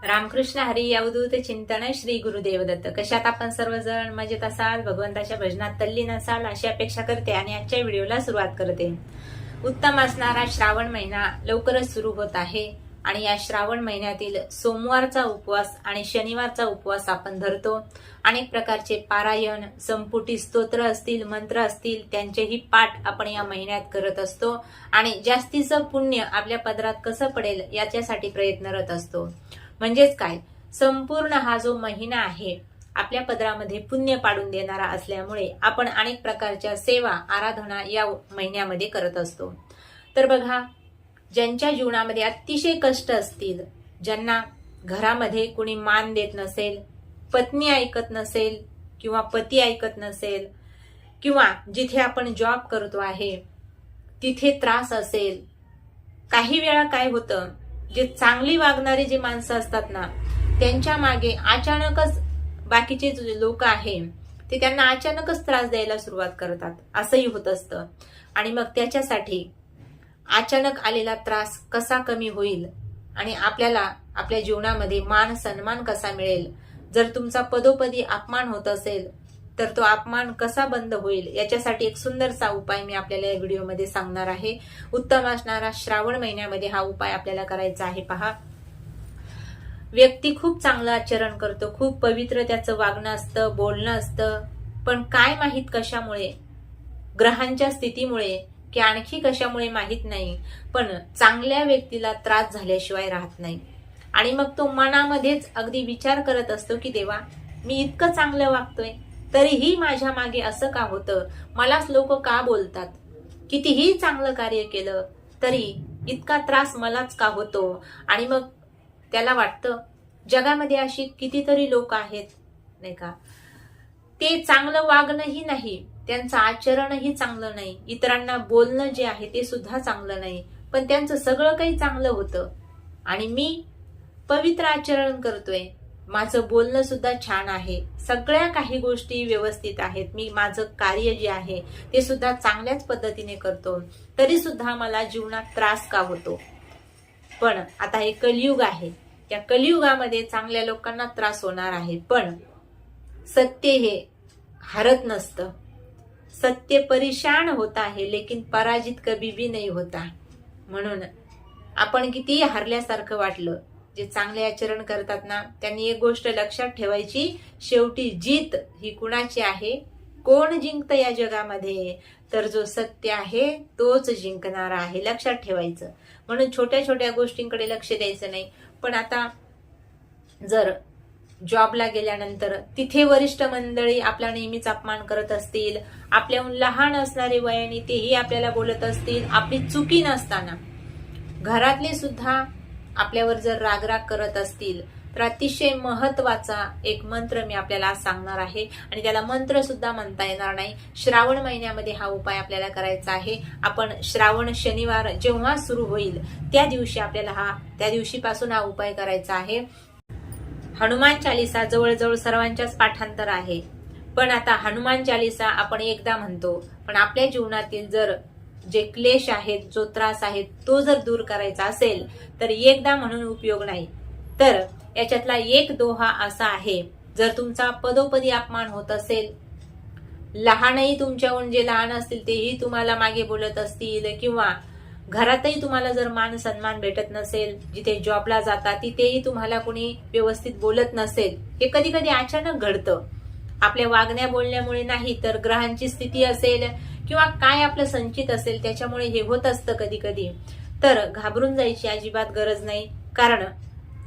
रामकृष्ण हरी अवधूत चिंतन श्री गुरुदेव दत्त. कशात आपण सर्वजण मजेत असाल, भगवंताच्या भजनात तल्लीन असाल अशी अपेक्षा करते आणि आजच्या व्हिडिओला सुरुवात करते. उत्तम असणारा श्रावण महिना लवकरच सुरू होत आहे आणि या श्रावण महिन्यातील सोमवारचा उपवास आणि शनिवारचा उपवास आपण धरतो. अनेक प्रकारचे पारायण, संपुटी स्तोत्र असतील, मंत्र असतील, त्यांचेही पाठ आपण या महिन्यात करत असतो आणि जास्तीचं पुण्य आपल्या पदरात कसं पडेल याच्यासाठी प्रयत्नरत असतो. म्हणजेच काय, संपूर्ण हा जो महिना आहे आपल्या पदरामध्ये पुण्य पाडून देणारा असल्यामुळे आपण अनेक प्रकारच्या सेवा आराधना या महिन्यामध्ये करत असतो. तर बघा, ज्यांच्या जीवनामध्ये अतिशय कष्ट असतील, ज्यांना घरामध्ये कुणी मान देत नसेल, पत्नी ऐकत नसेल किंवा पती ऐकत नसेल, किंवा जिथे आपण जॉब करतो आहे तिथे त्रास असेल, काही वेळा काय होतं, जे चांगली वागणारे जे माणसं असतात ना, त्यांच्या मागे अचानकच बाकीचे जे लोक आहे ते त्यांना अचानकच त्रास द्यायला सुरुवात करतात, असंही होत असतं. आणि मग त्याच्यासाठी अचानक आलेला त्रास कसा कमी होईल आणि आपल्याला आपल्या जीवनामध्ये मान सन्मान कसा मिळेल, जर तुमचा पदोपदी अपमान होत असेल तर तो अपमान कसा बंद होईल, याच्यासाठी एक सुंदरसा उपाय मी आपल्याला या व्हिडिओमध्ये सांगणार आहे. उत्तम असणारा श्रावण महिन्यामध्ये हा उपाय आपल्याला करायचा आहे. पहा, व्यक्ती खूप चांगलं आचरण करतो, खूप पवित्र त्याचं वागणं असतं, बोलणं असतं, पण काय माहित कशामुळे, ग्रहांच्या स्थितीमुळे की आणखी कशामुळे माहित नाही, पण चांगल्या व्यक्तीला त्रास झाल्याशिवाय राहत नाही. आणि मग तो मनामध्येच अगदी विचार करत असतो की देवा, मी इतकं चांगलं वागतोय तरीही माझ्या मागे असं का होतं, मलाच लोक का बोलतात, कितीही चांगलं कार्य केलं तरी इतका त्रास मलाच का होतो. आणि मग त्याला वाटतं जगामध्ये अशी कितीतरी लोक आहेत नाही का, ते चांगलं वागणंही नाही, त्यांचं आचरणही चांगलं नाही, इतरांना बोलणं जे आहे ते सुद्धा चांगलं नाही, पण त्यांचं सगळं काही चांगलं होतं आणि मी पवित्र आचरण करतोय, माझं बोलणं सुद्धा छान आहे, सगळ्या काही गोष्टी व्यवस्थित आहेत, मी माझं कार्य जे आहे ते सुद्धा चांगल्याच पद्धतीने करतो, तरी सुद्धा मला जीवनात त्रास का होतो. पण आता हे कलियुग आहे, या कलियुगामध्ये चांगल्या लोकांना त्रास होणार आहे, पण सत्य हे हरत नसतं. सत्य परेशान होता है लेकिन पराजित कभी भी नहीं होता. म्हणून आपण कितीही हरल्यासारखं वाटलं, जे चांगले आचरण करतात ना, त्यांनी एक गोष्ट लक्षात ठेवायची, शेवटी जीत ही कुणाची आहे, कोण जिंकतं या जगामध्ये, तर जो सत्य आहे तोच जिंकणारा आहे, लक्षात ठेवायचं. म्हणून छोट्या छोट्या गोष्टींकडे लक्ष द्यायचं नाही. पण आता जर जॉबला गेल्यानंतर तिथे वरिष्ठ मंडळी आपला नेहमीच अपमान करत असतील, आपल्याहून लहान असणारे वयाने तेही आपल्याला बोलत असतील, आपली चुकी नसताना घरातले सुद्धा आपल्यावर जर रागराग करत असतील, तर अतिशय महत्वाचा एक मंत्र मी आपल्याला आज सांगणार आहे आणि त्याला मंत्र सुद्धा म्हणता येणार नाही. श्रावण महिन्यामध्ये हा उपाय आपल्याला करायचा आहे. आपण श्रावण शनिवार जेव्हा सुरू होईल त्या दिवशी आपल्याला त्या दिवशीपासून हा उपाय करायचा आहे. हनुमान चालीसा जवळजवळ सर्वांच्याच पाठांतर आहे, पण आता हनुमान चालीसा आपण एकदा म्हणतो, पण आपल्या जीवनातील जर जे क्लेश आहेत, जो त्रास आहे तो जर दूर करायचा असेल तर एकदा म्हणून उपयोग नाही. तर याच्यातला एक दोहा असा आहे, जर तुमचा पदोपदी अपमान होत असेल, लहानही तुमच्याहून जे लहान असतील तेही तुम्हाला मागे बोलत असतील, किंवा घरातही तुम्हाला जर मान सन्मान भेटत नसेल, जिथे जॉबला जाता तिथेही तुम्हाला कोणी व्यवस्थित बोलत नसेल, हे कधी कधी अचानक घडतं. आपल्या वागण्या बोलण्यामुळे नाही, तर ग्रहांची स्थिती असेल किंवा काय आपलं संचित असेल त्याच्यामुळे हे होत असतं कधी कधी. तर घाबरून जायची अजिबात गरज नाही, कारण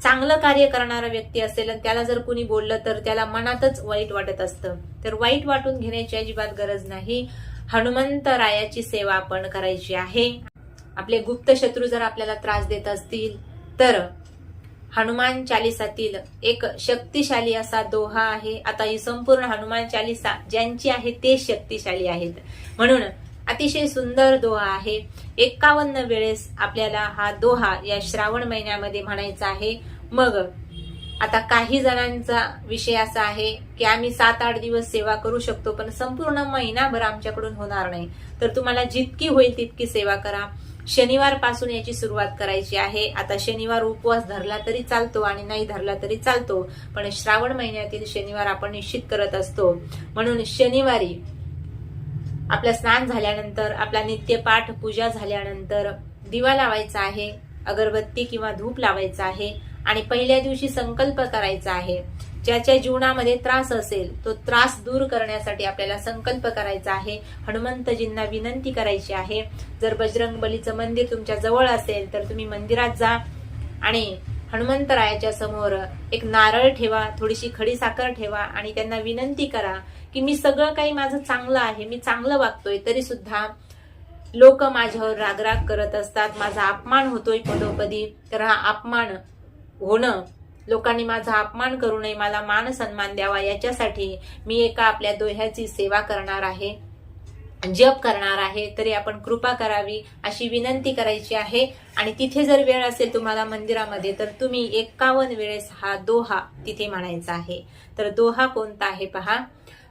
चांगलं कार्य करणारा व्यक्ती असेल आणि त्याला जर कुणी बोललं तर त्याला मनातच वाईट वाटत असतं, तर वाईट वाटून घेण्याची अजिबात गरज नाही. हनुमंतरायाची सेवा आपण करायची आहे. आपले गुप्त शत्रू जर आपल्याला त्रास देत असतील तर हनुमान चालीसातील एक शक्तिशाली असा दोहा आहे. आता ही संपूर्ण हनुमान चालीसा ज्यांची आहे ते शक्तिशाली आहेत, म्हणून अतिशय सुंदर दोहा आहे. 51 वेळेस आपल्याला हा दोहा या श्रावण महिन्यामध्ये म्हणायचा आहे. मग आता काही जणांचा विषय असा आहे की आम्ही 7-8 दिवस सेवा करू शकतो, पण संपूर्ण महिनाभर आमच्याकडून होणार नाही, तर तुम्हाला जितकी होईल तितकी सेवा करा. शनिवार पासून याची सुरुवात करायची आहे. आता शनिवार उपवास धरला तरी चालतो आणि नाही धरला तरी चालतो, पण श्रावण महिन्यातील शनिवार आपण निश्चित करत असतो. म्हणून शनिवारी आपलं स्नान झाल्यानंतर, आपला नित्यपाठ पूजा झाल्यानंतर दिवा लावायचा आहे, अगरबत्ती किंवा धूप लावायचा आहे आणि पहिल्या दिवशी संकल्प करायचा आहे. ज्याच्या जीवनामध्ये त्रास असेल तो त्रास दूर करण्यासाठी आपल्याला संकल्प करायचा आहे. हनुमंतजींना विनंती करायची आहे. जर बजरंगबलीचं मंदिर तुमच्या जवळ असेल तर तुम्ही मंदिरात जा आणि हनुमंतरायाच्या समोर एक नारळ ठेवा, थोडीशी खडी साखर ठेवा आणि त्यांना विनंती करा की मी सगळं काही माझं चांगलं आहे, मी चांगलं वागतोय, तरी सुद्धा लोक माझ्यावर रागराग करत असतात, माझा अपमान होतोय पदोपदी. तर हा अपमान होणं, लोकांनी माझा अपमान करू नये, मला मान सन्मान द्यावा, याच्यासाठी मी एका आपल्या दोह्याची सेवा करणार आहे, जप करणार आहे, तरी आपण कृपा करावी अशी विनंती करायची आहे. आणि तिथे जर वेळ असेल तुम्हाला मंदिरामध्ये तर तुम्ही 51 वेळेस हा दोहा तिथे म्हणायचा आहे. तर दोहा कोणता आहे पहा.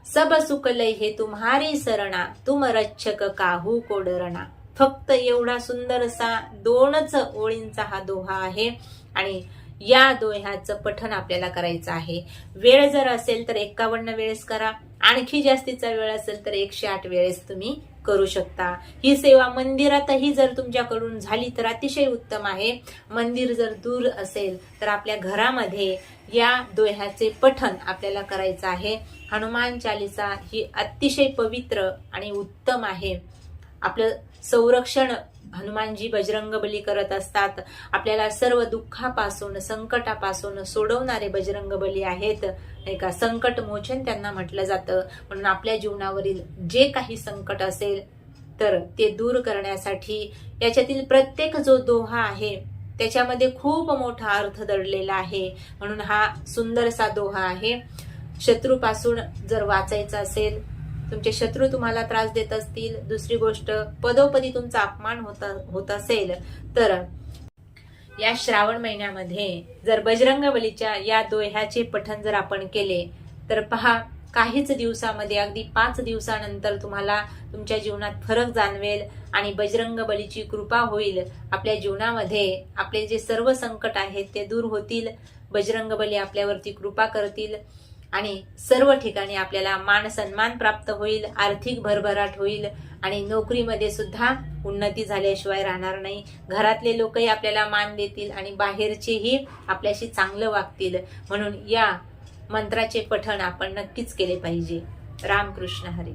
सब सुख लय हे तुम्हारी सरना, तुम रक्षक काहू को डरना. फक्त एवढा सुंदरसा 2च ओळींचा हा दोहा आहे आणि या दोह्याचं पठण आपल्याला करायचं आहे. वेळ जर असेल तर 51 वेळेस करा, आणखी जास्तीचा वेळ असेल तर 108 वेळेस तुम्ही करू शकता. ही सेवा मंदिरातही जर तुमच्याकडून झाली तर अतिशय उत्तम आहे. मंदिर जर दूर असेल तर आपल्या घरामध्ये या दोह्याचे पठण आपल्याला करायचं आहे. हनुमान चालीसा ही अतिशय पवित्र आणि उत्तम आहे. आपलं संरक्षण हनुमानजी बजरंगबली करत असतात. आपल्याला सर्व दुःखापासून, संकटापासून सोडवणारे बजरंगबली आहेत, नाही का. संकट मोचन त्यांना म्हटलं जातं. म्हणून आपल्या जीवनावरील जे काही संकट असेल तर ते दूर करण्यासाठी याच्यातील प्रत्येक जो दोहा आहे त्याच्यामध्ये खूप मोठा अर्थ दडलेला आहे. म्हणून हा सुंदरसा दोहा आहे. शत्रूपासून जर वाचायचं असेल, तुमचे शत्रू तुम्हाला त्रास देत असतील, दुसरी गोष्ट पदोपदी तुमचा अपमान होत असेल, तर या श्रावण महिन्यामध्ये जर बजरंगबलीच्या या दोह्याचे पठण जर आपण केले तर पहा, काहीच दिवसामध्ये, अगदी 5 दिवसानंतर तुम्हाला तुमच्या जीवनात फरक जाणवेल आणि बजरंगबलीची कृपा होईल. आपल्या जीवनामध्ये आपले जे सर्व संकट आहेत ते दूर होतील. बजरंगबली आपल्यावरती कृपा करतील आणि सर्व ठिकाणी आपल्याला मान सन्मान प्राप्त होईल, आर्थिक भरभराट होईल आणि नोकरीमध्ये सुद्धा उन्नती झाल्याशिवाय राहणार नाही. घरातले लोकही आपल्याला मान देतील आणि बाहेरचेही आपल्याशी चांगलं वागतील. म्हणून या मंत्राचे पठण आपण नक्कीच केले पाहिजे. रामकृष्ण हरी.